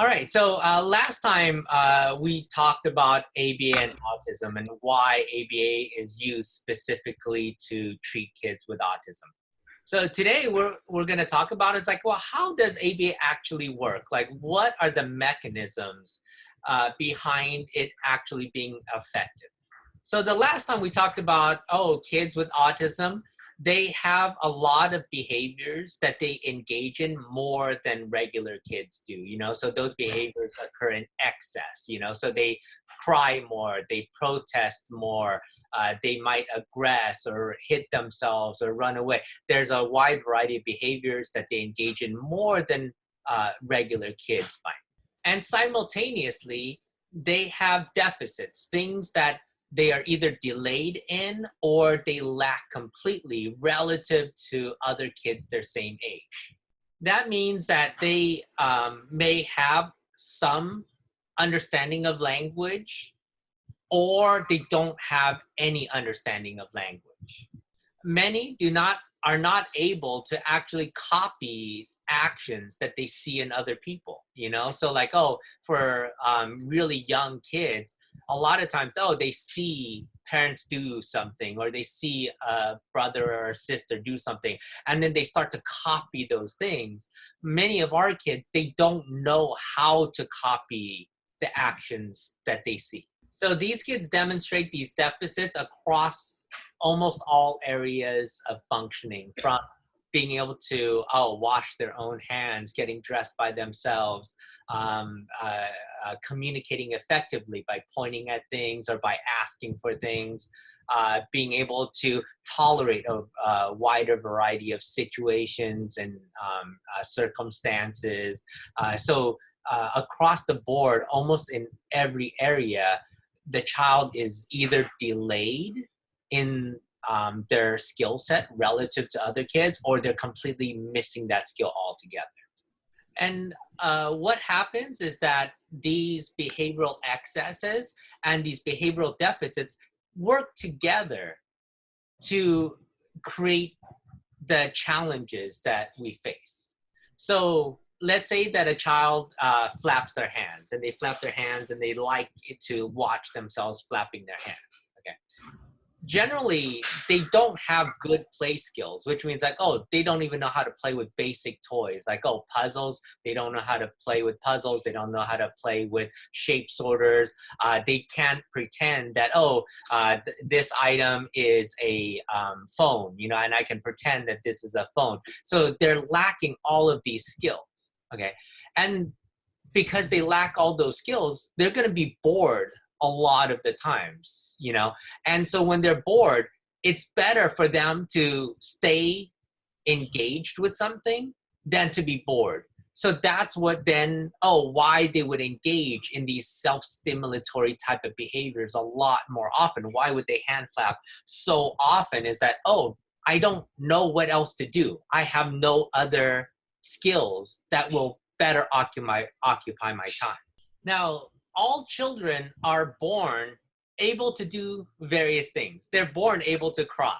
All right. So last time we talked about ABA and autism and why ABA is used specifically to treat kids with autism. So today we're going to talk about is like, well, how does ABA actually work? Like, what are the mechanisms behind it actually being effective? So the last time we talked about, kids with autism, they have a lot of behaviors that they engage in more than regular kids do, so those behaviors occur in excess, so they cry more, they protest more, they might aggress or hit themselves or run away. There's a wide variety of behaviors that they engage in more than regular kids might. And simultaneously, they have deficits, things that they are either delayed in or they lack completely relative to other kids their same age. That means that they may have some understanding of language or they don't have any understanding of language. Many are not able to actually copy actions that they see in other people, So like, for really young kids, a lot of times, they see parents do something or they see a brother or a sister do something, and then they start to copy those things. Many of our kids, they don't know how to copy the actions that they see. So these kids demonstrate these deficits across almost all areas of functioning, from being able to wash their own hands, getting dressed by themselves, communicating effectively by pointing at things or by asking for things, being able to tolerate a wider variety of situations and circumstances. So across the board, almost in every area, the child is either delayed in their skill set relative to other kids, or they're completely missing that skill altogether. And what happens is that these behavioral excesses and these behavioral deficits work together to create the challenges that we face. So let's say that a child flaps their hands, and they flap their hands and they like to watch themselves flapping their hands. Generally, they don't have good play skills, which means like, they don't even know how to play with basic toys. Like, puzzles, they don't know how to play with puzzles. They don't know how to play with shape sorters. They can't pretend that, this item is a phone, and I can pretend that this is a phone. So they're lacking all of these skills, okay? And because they lack all those skills, they're going to be bored a lot of the times, and so when they're bored, it's better for them to stay engaged with something than to be bored. So that's what then, why they would engage in these self-stimulatory type of behaviors a lot more often. Why would they hand flap so often is that, I don't know what else to do. I have no other skills that will better occupy my time. Now, all children are born able to do various things. They're born able to cry,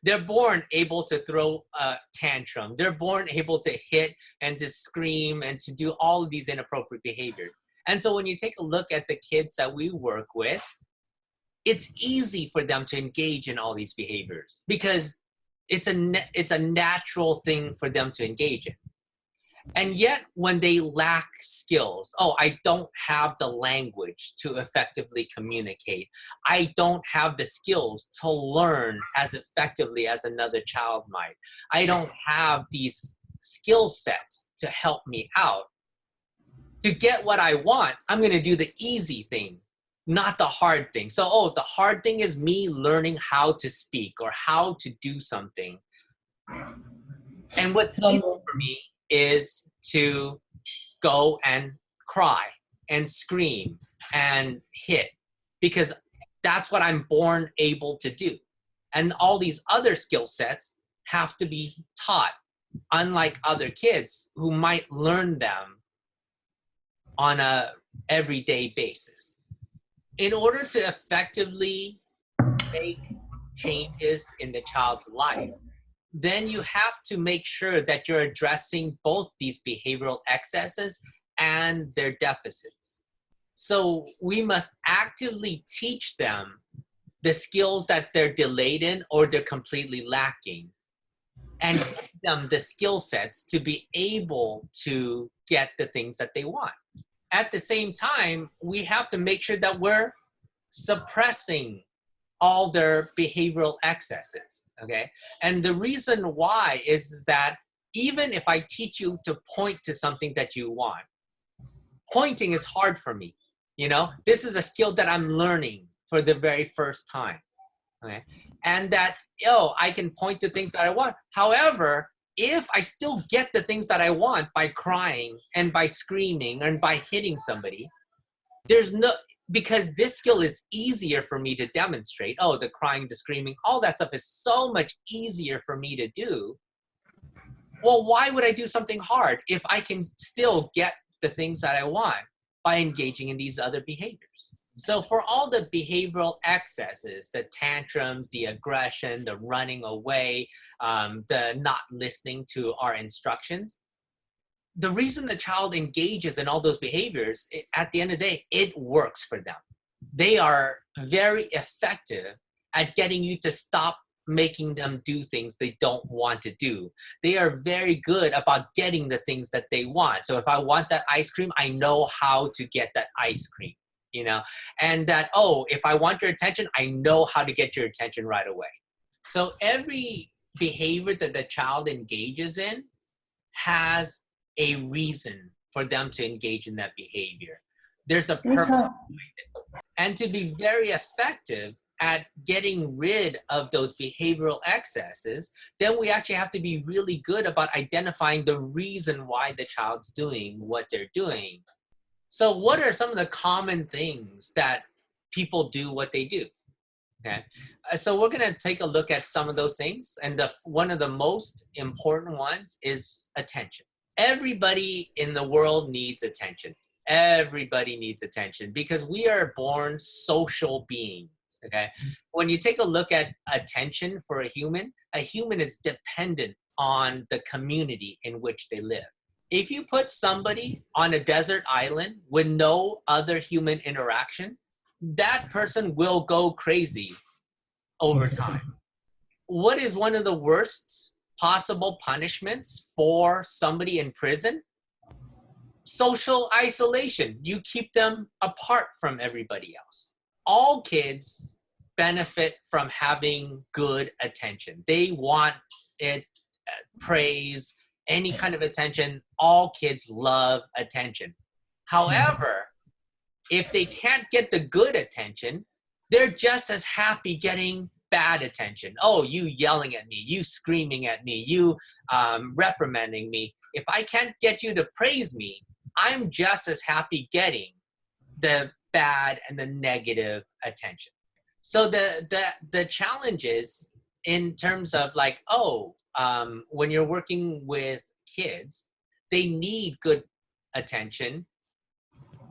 They're born able to throw a tantrum. They're born able to hit and to scream and to do all of these inappropriate behaviors. And so when you take a look at the kids that we work with, it's easy for them to engage in all these behaviors because it's a natural thing for them to engage in. And yet, when they lack skills, I don't have the language to effectively communicate. I don't have the skills to learn as effectively as another child might. I don't have these skill sets to help me out. To get what I want, I'm going to do the easy thing, not the hard thing. So, the hard thing is me learning how to speak or how to do something. And what's easy for me is to go and cry and scream and hit, because that's what I'm born able to do. And all these other skill sets have to be taught, unlike other kids who might learn them on a everyday basis. In order to effectively make changes in the child's life, then you have to make sure that you're addressing both these behavioral excesses and their deficits. So we must actively teach them the skills that they're delayed in or they're completely lacking, and give them the skill sets to be able to get the things that they want. At the same time, we have to make sure that we're suppressing all their behavioral excesses, okay? And the reason why is that even if I teach you to point to something that you want, pointing is hard for me, you know? This is a skill that I'm learning for the very first time, okay? And that, I can point to things that I want. However, if I still get the things that I want by crying and by screaming and by hitting somebody, because this skill is easier for me to demonstrate. The crying, the screaming, all that stuff is so much easier for me to do. Well, why would I do something hard if I can still get the things that I want by engaging in these other behaviors? So for all the behavioral excesses, the tantrums, the aggression, the running away, the not listening to our instructions, the reason the child engages in all those behaviors, at the end of the day, it works for them. They are very effective at getting you to stop making them do things they don't want to do. They are very good about getting the things that they want. So if I want that ice cream, I know how to get that ice cream, you know? And that, if I want your attention, I know how to get your attention right away. So every behavior that the child engages in has a reason for them to engage in that behavior. There's a purpose behind it. And to be very effective at getting rid of those behavioral excesses, then we actually have to be really good about identifying the reason why the child's doing what they're doing. So what are some of the common things that people do what they do? Okay, so we're going to take a look at some of those things. And one of the most important ones is attention. Everybody in the world needs attention. Everybody needs attention because we are born social beings. Okay, when you take a look at attention for a human is dependent on the community in which they live. If you put somebody on a desert island with no other human interaction, that person will go crazy over time. What is one of the worst possible punishments for somebody in prison? Social isolation. You keep them apart from everybody else. All kids benefit from having good attention. They want it, praise, any kind of attention. All kids love attention. However, if they can't get the good attention, they're just as happy getting bad attention. You yelling at me, you screaming at me, you reprimanding me. If I can't get you to praise me, I'm just as happy getting the bad and the negative attention. So the challenge is in terms of like, when you're working with kids, they need good attention,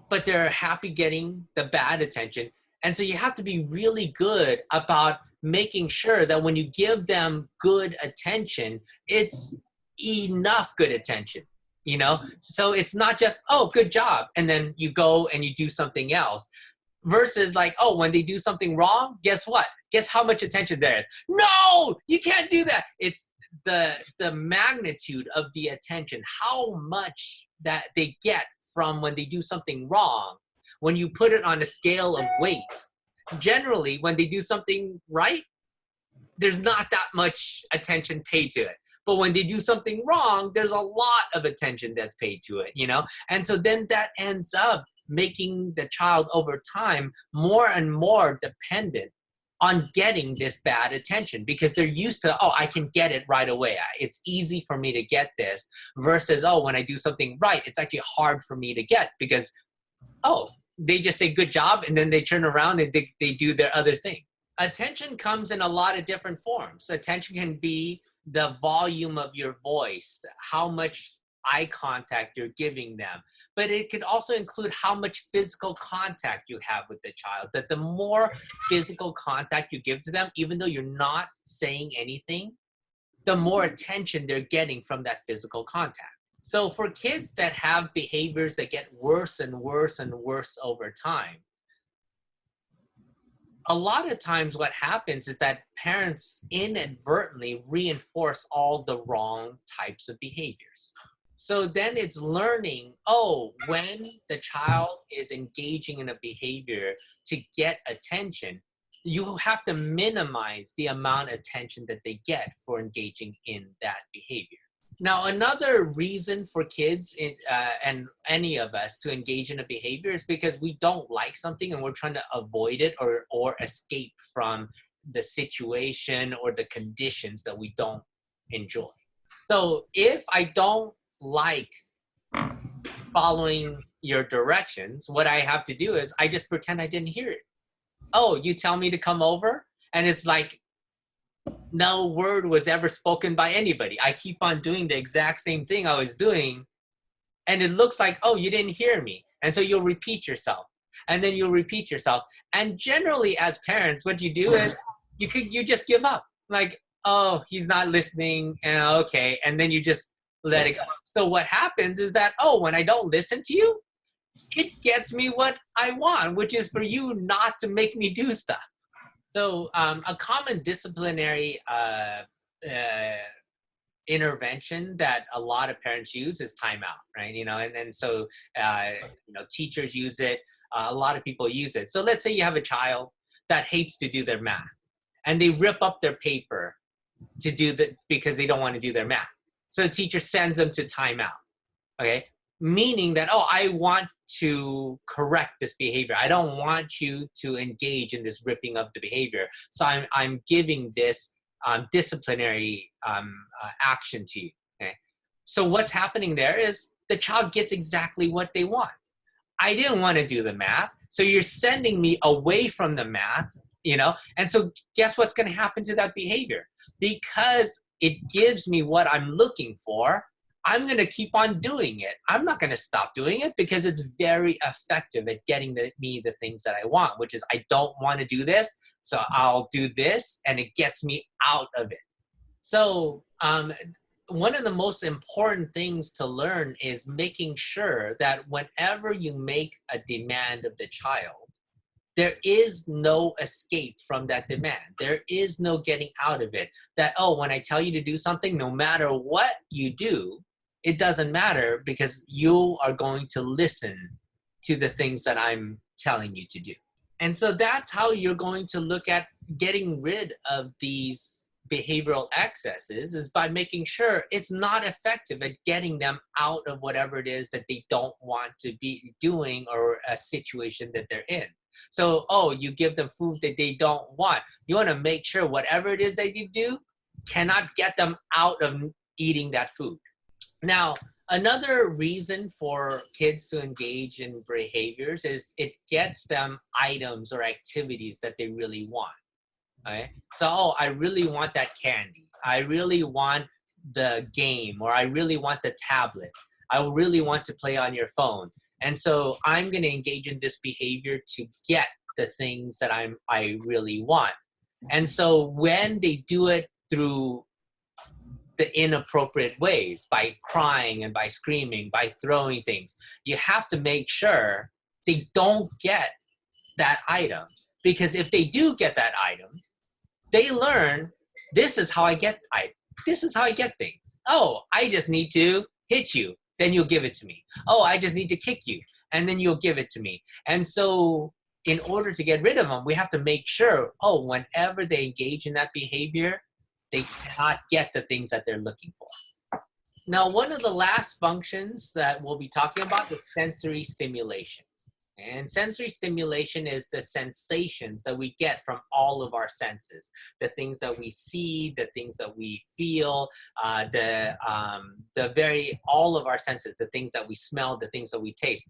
but they're happy getting the bad attention. And so you have to be really good about making sure that when you give them good attention, it's enough good attention, you know? So it's not just, good job, and then you go and you do something else. Versus like, when they do something wrong, guess what? Guess how much attention there is? No, you can't do that. It's the magnitude of the attention, how much that they get from when they do something wrong. When you put it on a scale of weight, generally when they do something right, there's not that much attention paid to it. But when they do something wrong, there's a lot of attention that's paid to it, you know? And so then that ends up making the child over time more and more dependent on getting this bad attention because they're used to, I can get it right away. It's easy for me to get this versus, when I do something right, it's actually hard for me to get because, they just say good job and then they turn around and they do their other thing. Attention comes in a lot of different forms. Attention can be the volume of your voice, how much eye contact you're giving them. But it could also include how much physical contact you have with the child. That the more physical contact you give to them, even though you're not saying anything, the more attention they're getting from that physical contact. So for kids that have behaviors that get worse and worse and worse over time, a lot of times what happens is that parents inadvertently reinforce all the wrong types of behaviors. So then it's learning, oh, when the child is engaging in a behavior to get attention, you have to minimize the amount of attention that they get for engaging in that behavior. Now, another reason for kids and any of us to engage in a behavior is because we don't like something and we're trying to avoid it or escape from the situation or the conditions that we don't enjoy. So if I don't like following your directions, what I have to do is I just pretend I didn't hear it. Oh, you tell me to come over? And it's like, no word was ever spoken by anybody. I keep on doing the exact same thing I was doing. And it looks like, oh, you didn't hear me. And so you'll repeat yourself. And then you'll repeat yourself. And generally as parents, what you do is you just give up. Like, oh, he's not listening. And okay. And then you just let it go. So what happens is that, oh, when I don't listen to you, it gets me what I want, which is for you not to make me do stuff. So a common disciplinary intervention that a lot of parents use is timeout, right? And so teachers use it. A lot of people use it. So let's say you have a child that hates to do their math, and they rip up their paper to do because they don't want to do their math. So the teacher sends them to timeout, okay? Meaning that, oh, I want to correct this behavior. I don't want you to engage in this ripping of the behavior. So I'm giving this disciplinary action to you. Okay? So what's happening there is the child gets exactly what they want. I didn't want to do the math, so you're sending me away from the math, And so guess what's going to happen to that behavior? Because it gives me what I'm looking for, I'm going to keep on doing it. I'm not going to stop doing it because it's very effective at getting me the things that I want, which is I don't want to do this, so I'll do this, and it gets me out of it. So one of the most important things to learn is making sure that whenever you make a demand of the child, there is no escape from that demand. There is no getting out of it. That, oh, when I tell you to do something, no matter what you do, it doesn't matter because you are going to listen to the things that I'm telling you to do. And so that's how you're going to look at getting rid of these behavioral excesses, is by making sure it's not effective at getting them out of whatever it is that they don't want to be doing or a situation that they're in. So, oh, you give them food that they don't want. You want to make sure whatever it is that you do cannot get them out of eating that food. Now, another reason for kids to engage in behaviors is it gets them items or activities that they really want. Okay? So, oh, I really want that candy. I really want the game, or I really want the tablet. I really want to play on your phone. And so I'm going to engage in this behavior to get the things that I really want. And so when they do it through the inappropriate ways, by crying and by screaming, by throwing things, you have to make sure they don't get that item. Because if they do get that item, they learn, this is how I get things. Oh, I just need to hit you. Then you'll give it to me. Oh, I just need to kick you, and then you'll give it to me. And so in order to get rid of them, we have to make sure, oh, whenever they engage in that behavior, they cannot get the things that they're looking for. Now, one of the last functions that we'll be talking about is sensory stimulation. And sensory stimulation is the sensations that we get from all of our senses, the things that we see, the things that we feel, all of our senses, the things that we smell, the things that we taste,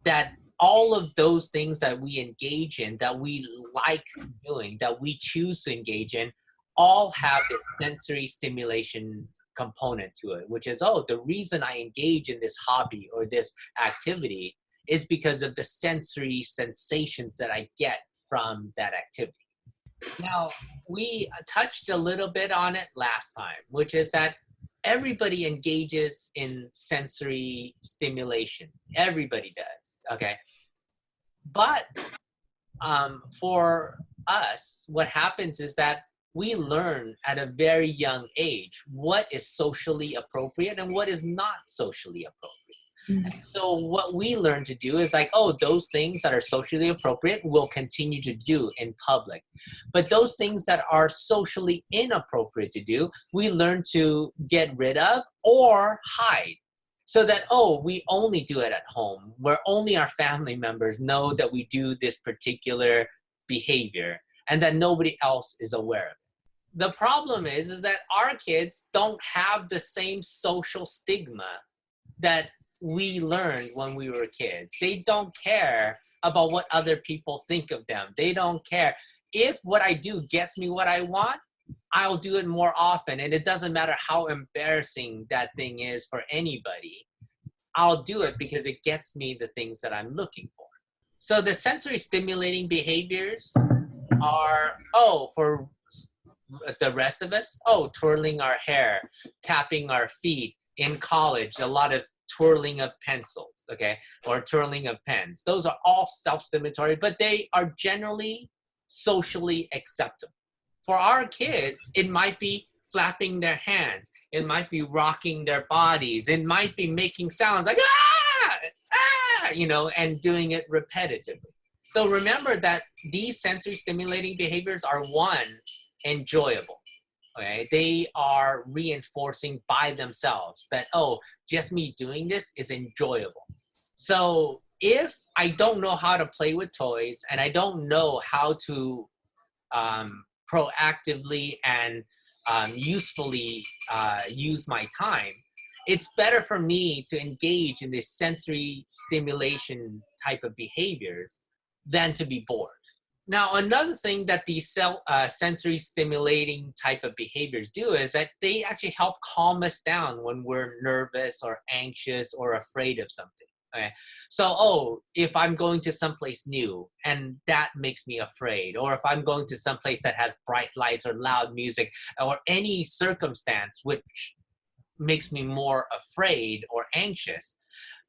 that all of those things that we engage in, that we like doing, that we choose to engage in, all have this sensory stimulation component to it, which is, oh, the reason I engage in this hobby or this activity is because of the sensory sensations that I get from that activity. Now, we touched a little bit on it last time, which is that everybody engages in sensory stimulation. Everybody does, okay? But for us, what happens is that we learn at a very young age what is socially appropriate and what is not socially appropriate. And so what we learn to do is like, oh, those things that are socially appropriate we'll continue to do in public. But those things that are socially inappropriate to do, we learn to get rid of or hide. So that, oh, we only do it at home, where only our family members know that we do this particular behavior and that nobody else is aware of it. The problem is that our kids don't have the same social stigma that we learned when we were kids. They don't care about what other people think of them. They don't care. If what I do gets me what I want, I'll do it more often. And it doesn't matter how embarrassing that thing is for anybody. I'll do it because it gets me the things that I'm looking for. So the sensory stimulating behaviors are, for the rest of us, twirling our hair, tapping our feet. In college, a lot of twirling of pencils, okay, or twirling of pens. Those are all self-stimulatory, but they are generally socially acceptable. For our kids, it might be flapping their hands. It might be rocking their bodies. It might be making sounds like, and doing it repetitively. So remember that these sensory stimulating behaviors are, one, enjoyable. Okay, they are reinforcing by themselves that, just me doing this is enjoyable. So if I don't know how to play with toys and I don't know how to proactively and usefully use my time, it's better for me to engage in this sensory stimulation type of behaviors than to be bored. Now, another thing that these sensory stimulating type of behaviors do is that they actually help calm us down when we're nervous or anxious or afraid of something. Okay? So, if I'm going to someplace new and that makes me afraid, or if I'm going to someplace that has bright lights or loud music or any circumstance which makes me more afraid or anxious,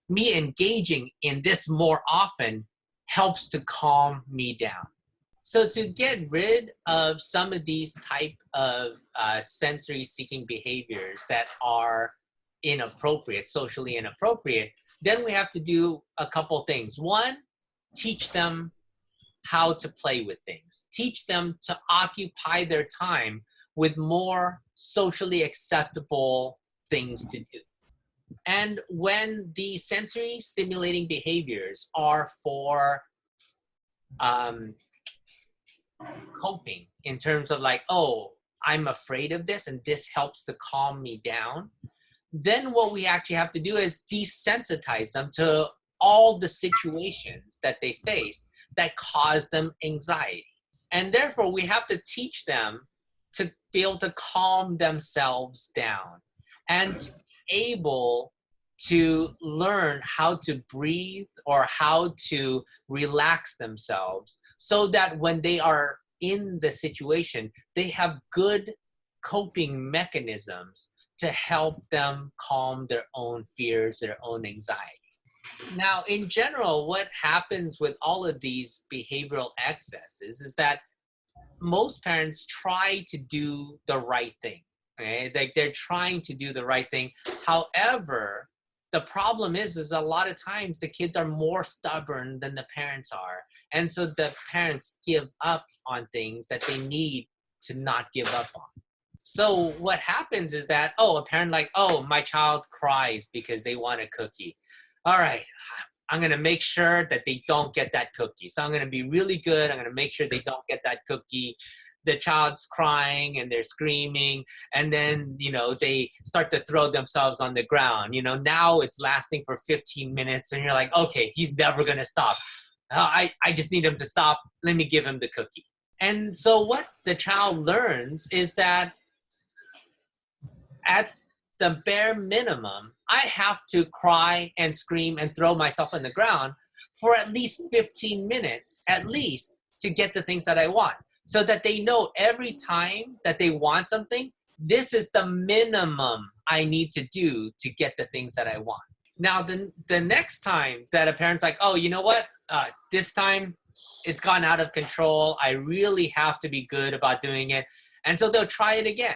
me engaging in this more often helps to calm me down. So to get rid of some of these type of sensory-seeking behaviors that are inappropriate, socially inappropriate, then we have to do a couple things. One, teach them how to play with things. Teach them to occupy their time with more socially acceptable things to do. And when the sensory stimulating behaviors are for coping in terms of like, I'm afraid of this and this helps to calm me down, then what we actually have to do is desensitize them to all the situations that they face that cause them anxiety. And therefore, we have to teach them to be able to calm themselves down and to be able to learn how to breathe or how to relax themselves so that when they are in the situation, they have good coping mechanisms to help them calm their own fears, their own anxiety. Now, in general, what happens with all of these behavioral excesses is that most parents try to do the right thing. Okay? Like they're trying to do the right thing. However, the problem is a lot of times the kids are more stubborn than the parents are. And so the parents give up on things that they need to not give up on. So what happens is that, a parent like, my child cries because they want a cookie. All right, I'm going to make sure that they don't get that cookie. So I'm going to be really good. I'm going to make sure they don't get that cookie. The child's crying and they're screaming. And then, they start to throw themselves on the ground. Now it's lasting for 15 minutes. And you're like, okay, he's never going to stop. I just need him to stop. Let me give him the cookie. And so what the child learns is that at the bare minimum, I have to cry and scream and throw myself on the ground for at least 15 minutes, at least, to get the things that I want. So that they know every time that they want something, this is the minimum I need to do to get the things that I want. Now, the next time that a parent's like, oh, you know what? This time it's gone out of control. I really have to be good about doing it. And so they'll try it again.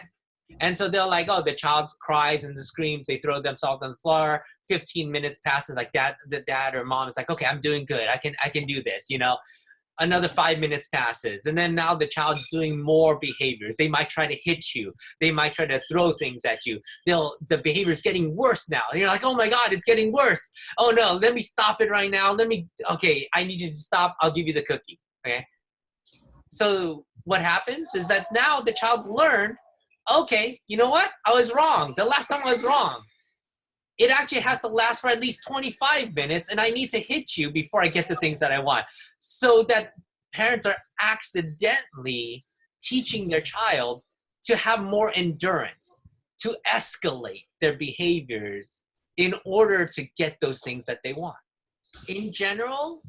And so they're like, oh, the child cries and screams. They throw themselves on the floor. 15 minutes passes, like the dad or mom is like, okay, I'm doing good. I can do this, you know. Another 5 minutes passes. And then now the child's doing more behaviors. They might try to hit you. They might try to throw things at you. The behavior's getting worse now. And you're like, oh my God, it's getting worse. Oh no, let me stop it right now. Okay, I need you to stop. I'll give you the cookie, okay? So what happens is that now the child's learned, okay, you know what? I was wrong. The last time I was wrong. It actually has to last for at least 25 minutes, and I need to hit you before I get the things that I want. So that parents are accidentally teaching their child to have more endurance, to escalate their behaviors in order to get those things that they want. In general,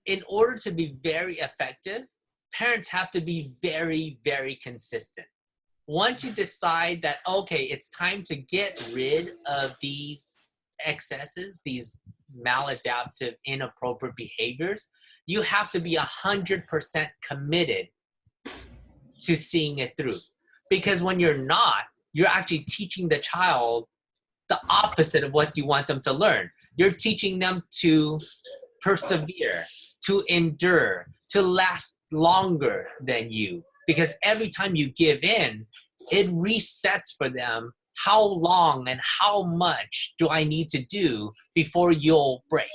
in order to be very effective, parents have to be very, very consistent. Once you decide that, okay, it's time to get rid of these excesses, these maladaptive, inappropriate behaviors, you have to be 100% committed to seeing it through. Because when you're not, you're actually teaching the child the opposite of what you want them to learn. You're teaching them to persevere, to endure, to last longer than you. Because every time you give in, it resets for them how long and how much do I need to do before you'll break.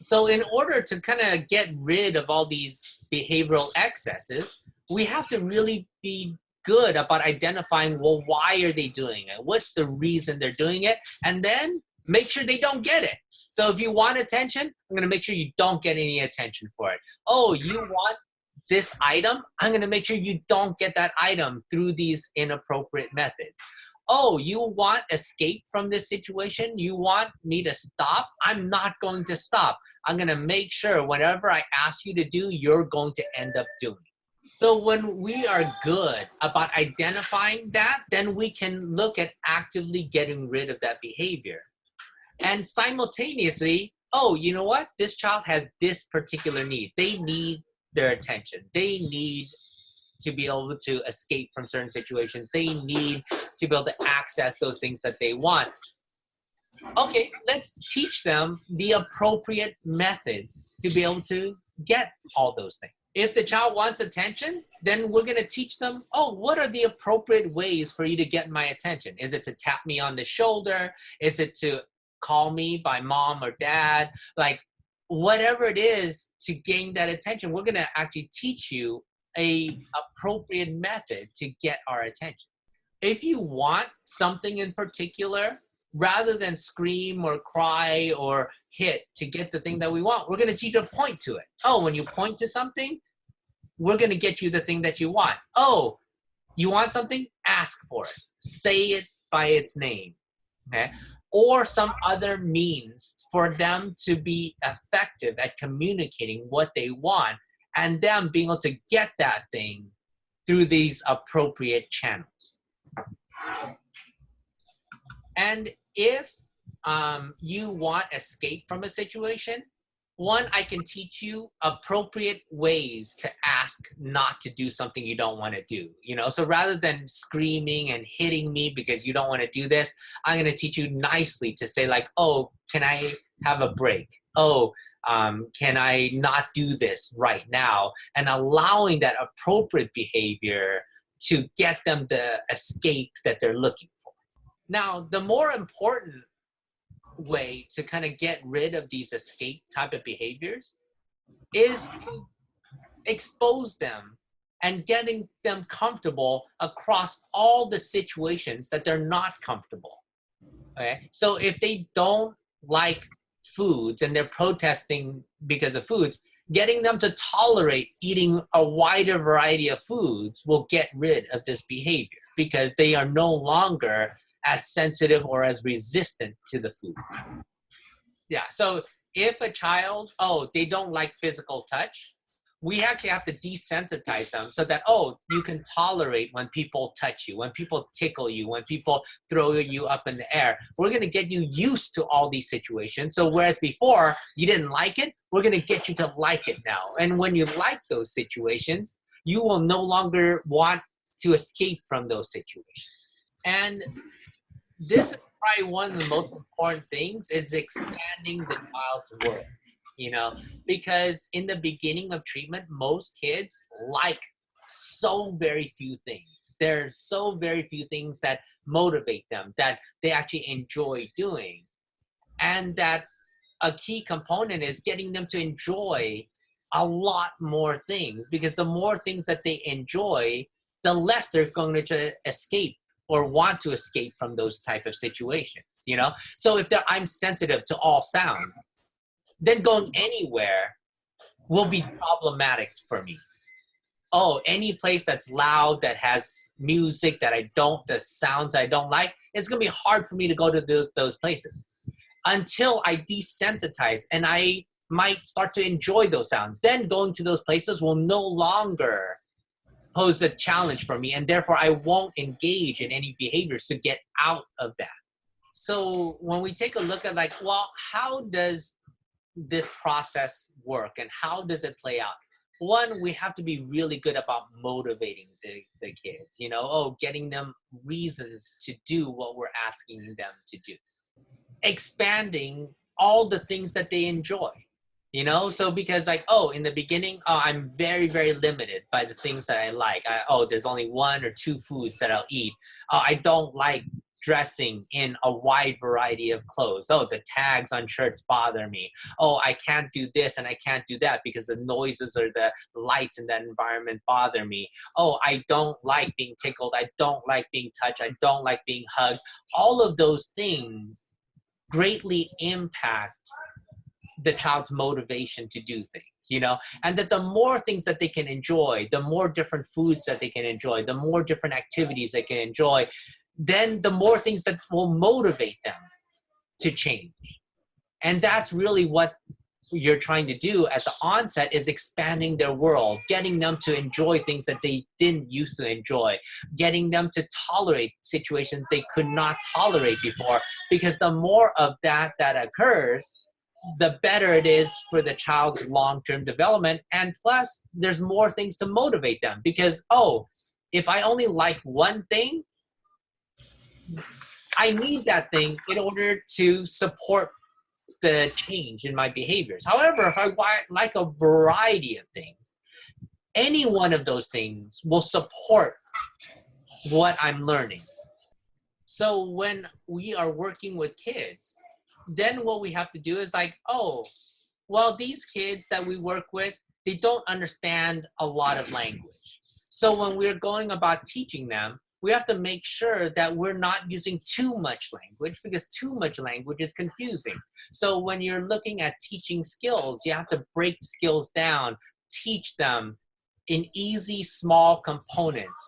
So in order to kind of get rid of all these behavioral excesses, we have to really be good about identifying, well, why are they doing it? What's the reason they're doing it? And then make sure they don't get it. So if you want attention, I'm going to make sure you don't get any attention for it. Oh, you want this item? I'm going to make sure you don't get that item through these inappropriate methods. Oh, you want escape from this situation? You want me to stop? I'm not going to stop. I'm going to make sure whatever I ask you to do, you're going to end up doing. So when we are good about identifying that, then we can look at actively getting rid of that behavior. And simultaneously, oh, you know what? This child has this particular need. They need their attention. They need to be able to escape from certain situations. They need to be able to access those things that they want. Okay, let's teach them the appropriate methods to be able to get all those things. If the child wants attention, then we're going to teach them, oh, what are the appropriate ways for you to get my attention? Is it to tap me on the shoulder? Is it to call me by mom or dad? Like, whatever it is to gain that attention, we're going to actually teach you a appropriate method to get our attention. If you want something in particular, rather than scream or cry or hit to get the thing that we want, we're going to teach you to point to it. Oh, when you point to something, we're going to get you the thing that you want. Oh, you want something? Ask for it. Say it by its name. Okay? Or some other means for them to be effective at communicating what they want and them being able to get that thing through these appropriate channels. And if you want escape from a situation, one, I can teach you appropriate ways to ask not to do something you don't want to do. You know, so rather than screaming and hitting me because you don't want to do this, I'm going to teach you nicely to say like, oh, can I have a break? Oh, can I not do this right now? And allowing that appropriate behavior to get them the escape that they're looking for. Now, the more important way to kind of get rid of these escape type of behaviors is to expose them and getting them comfortable across all the situations that they're not comfortable. Okay, so if they don't like foods and they're protesting because of foods, getting them to tolerate eating a wider variety of foods will get rid of this behavior because they are no longer as sensitive or as resistant to the food. Yeah, so if a child, oh, they don't like physical touch, we actually have to desensitize them so that, oh, you can tolerate when people touch you, when people tickle you, when people throw you up in the air. We're going to get you used to all these situations. So whereas before you didn't like it, we're going to get you to like it now. And when you like those situations, you will no longer want to escape from those situations. And this is probably one of the most important things, is expanding the child's world. You know, because in the beginning of treatment, most kids like so very few things. There's so very few things that motivate them, that they actually enjoy doing. And that a key component is getting them to enjoy a lot more things, because the more things that they enjoy, the less they're going to escape or want to escape from those type of situations, you know? So if I'm sensitive to all sound, then going anywhere will be problematic for me. Oh, any place that's loud, that has music that the sounds I don't like, it's going to be hard for me to go to those places until I desensitize and I might start to enjoy those sounds. Then going to those places will no longer pose a challenge for me, and therefore I won't engage in any behaviors to get out of that. So when we take a look at like, well, how does this process work and how does it play out? One, we have to be really good about motivating the kids, you know, getting them reasons to do what we're asking them to do. Expanding all the things that they enjoy, you know, so because like, in the beginning, I'm very, very limited by the things that I like. There's only 1 or 2 foods that I'll eat. I don't like dressing in a wide variety of clothes. The tags on shirts bother me. I can't do this and I can't do that because the noises or the lights in that environment bother me. I don't like being tickled. I don't like being touched. I don't like being hugged. All of those things greatly impact the child's motivation to do things, you know, and that the more things that they can enjoy, the more different foods that they can enjoy, the more different activities they can enjoy, then the more things that will motivate them to change. And that's really what you're trying to do at the onset, is expanding their world, getting them to enjoy things that they didn't used to enjoy, getting them to tolerate situations they could not tolerate before, because the more of that occurs, the better it is for the child's long-term development. And plus, there's more things to motivate them, because, if I only like one thing, I need that thing in order to support the change in my behaviors. However, if I like a variety of things, any one of those things will support what I'm learning. So when we are working with kids, then what we have to do is like, these kids that we work with, they don't understand a lot of language. So when we're going about teaching them, we have to make sure that we're not using too much language, because too much language is confusing. So when you're looking at teaching skills, you have to break skills down, teach them in easy, small components,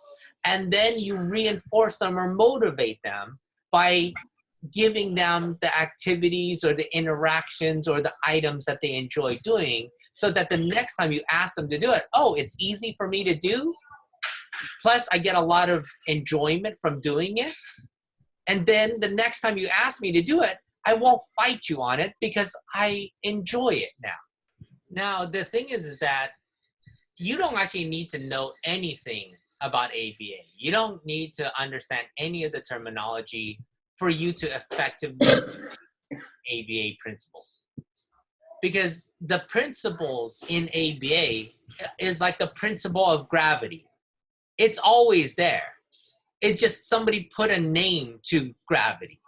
and then you reinforce them or motivate them by giving them the activities or the interactions or the items that they enjoy doing, so that the next time you ask them to do it, it's easy for me to do. Plus, I get a lot of enjoyment from doing it. And then the next time you ask me to do it, I won't fight you on it because I enjoy it now. Now, the thing is that you don't actually need to know anything about ABA. You don't need to understand any of the terminology for you to effectively ABA principles. Because the principles in ABA is like the principle of gravity. It's always there. It's just somebody put a name to gravity.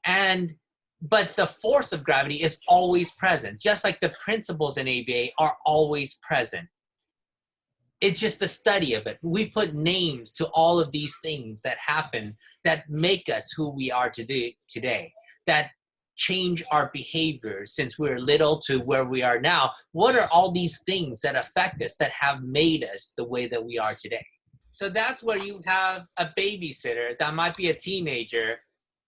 But the force of gravity is always present, just like the principles in ABA are always present. It's just the study of it. We've put names to all of these things that happen, that make us who we are today, that change our behavior since we're little to where we are now. What are all these things that affect us, that have made us the way that we are today? So that's where you have a babysitter that might be a teenager,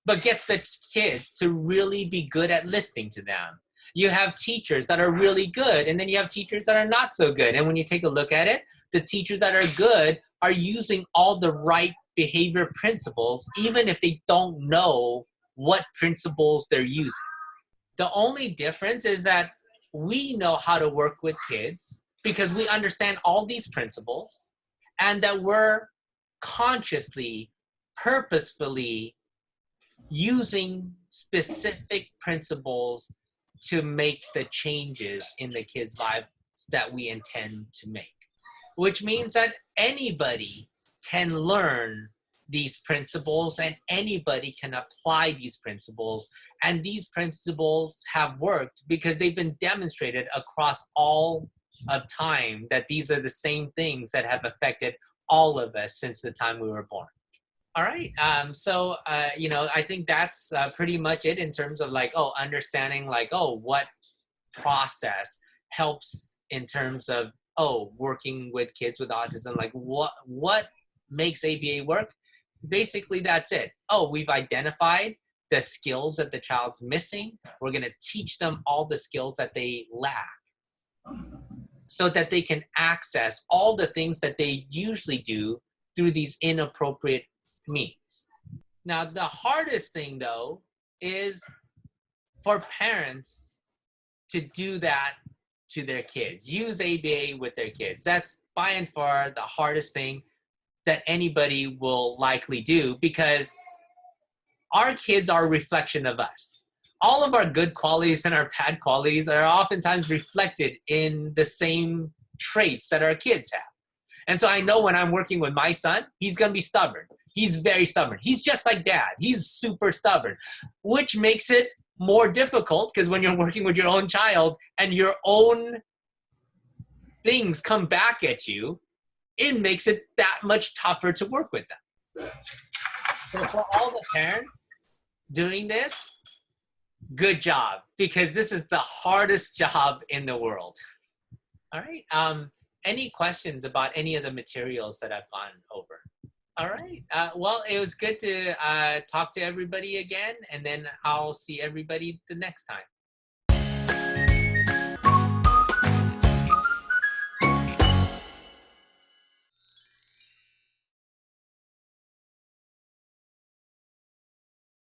but gets the kids to really be good at listening to them. You have teachers that are really good, and then you have teachers that are not so good. And when you take a look at it, the teachers that are good are using all the right behavior principles, even if they don't know what principles they're using. The only difference is that we know how to work with kids because we understand all these principles, and that we're consciously, purposefully using specific principles to make the changes in the kids' lives that we intend to make. Which means that anybody can learn these principles and anybody can apply these principles. And these principles have worked because they've been demonstrated across all of time that these are the same things that have affected all of us since the time we were born. All right. You know, I think that's pretty much it in terms of like, understanding like, what process helps in terms of, working with kids with autism, like what makes ABA work? Basically, that's it. We've identified the skills that the child's missing. We're going to teach them all the skills that they lack so that they can access all the things that they usually do through these inappropriate means. Now, the hardest thing, though, is for parents to do that to their kids, use ABA with their kids. That's by and far the hardest thing that anybody will likely do because our kids are a reflection of us. All of our good qualities and our bad qualities are oftentimes reflected in the same traits that our kids have. And so I know when I'm working with my son, he's going to be stubborn. He's very stubborn. He's just like dad. He's super stubborn, which makes it more difficult because when you're working with your own child and your own things come back at you, it makes it that much tougher to work with them. So for all the parents doing this, good job, because this is the hardest job in the world. All right. Any questions about any of the materials that I've gone over? All right. Well, it was good to talk to everybody again, and then I'll see everybody the next time.